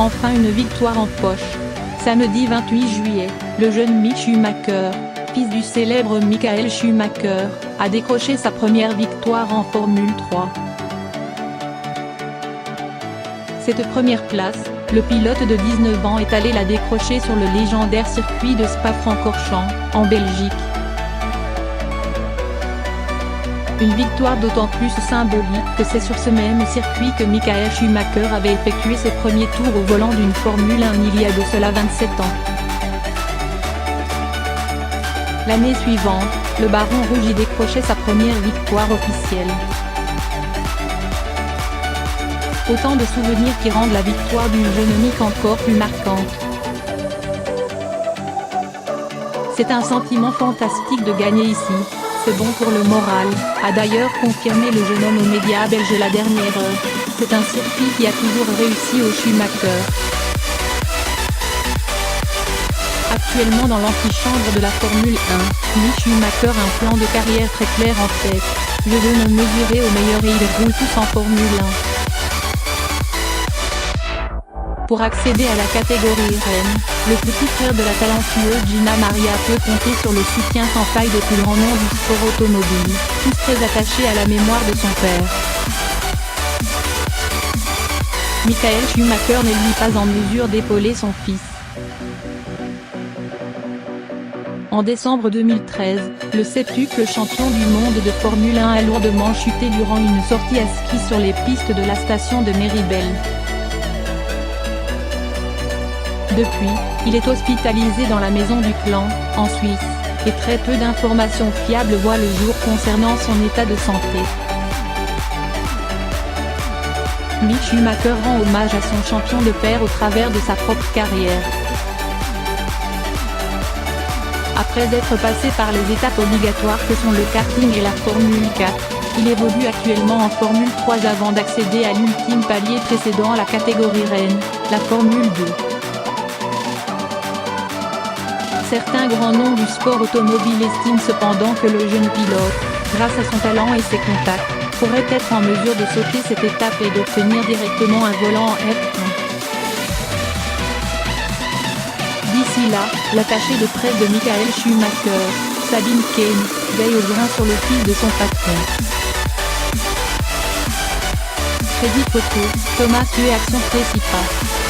Enfin une victoire en poche. Samedi 28 juillet, le jeune Mick Schumacher, fils du célèbre Michael Schumacher, a décroché sa première victoire en Formule 3. Cette première place, le pilote de 19 ans est allé la décrocher sur le légendaire circuit de Spa-Francorchamps, en Belgique. Une victoire d'autant plus symbolique que c'est sur ce même circuit que Michael Schumacher avait effectué ses premiers tours au volant d'une Formule 1 il y a de cela 27 ans. L'année suivante, le Baron Rouge y décrochait sa première victoire officielle. Autant de souvenirs qui rendent la victoire du jeune Mick encore plus marquante. C'est un sentiment fantastique de gagner ici, c'est bon pour le moral, a d'ailleurs confirmé le jeune homme aux médias belges la dernière heure. C'est un circuit qui a toujours réussi au Schumacher. Actuellement dans l'antichambre de la Formule 1, Mick Schumacher a un plan de carrière très clair en tête. Je veux me mesurer au meilleur et ils roulent tous en Formule 1. Pour accéder à la catégorie reine, le petit frère de la talentueuse Gina Maria peut compter sur le soutien sans faille des plus grands noms du sport automobile, tous très attachés à la mémoire de son père. Michael Schumacher n'est lui pas en mesure d'épauler son fils. En décembre 2013, le septuple champion du monde de Formule 1 a lourdement chuté durant une sortie à ski sur les pistes de la station de Méribel. Depuis, il est hospitalisé dans la maison du clan, en Suisse, et très peu d'informations fiables voient le jour concernant son état de santé. Mick Schumacher rend hommage à son champion de père au travers de sa propre carrière. Après être passé par les étapes obligatoires que sont le karting et la Formule 4, il évolue actuellement en Formule 3 avant d'accéder à l'ultime palier précédant la catégorie reine, la Formule 2. Certains grands noms du sport automobile estiment cependant que le jeune pilote, grâce à son talent et ses contacts, pourrait être en mesure de sauter cette étape et d'obtenir directement un volant en F1. D'ici là, l'attaché de presse de Michael Schumacher, Sabine Kane, veille au grain sur le fil de son patron. Crédit photo, Thomas Action Précipa.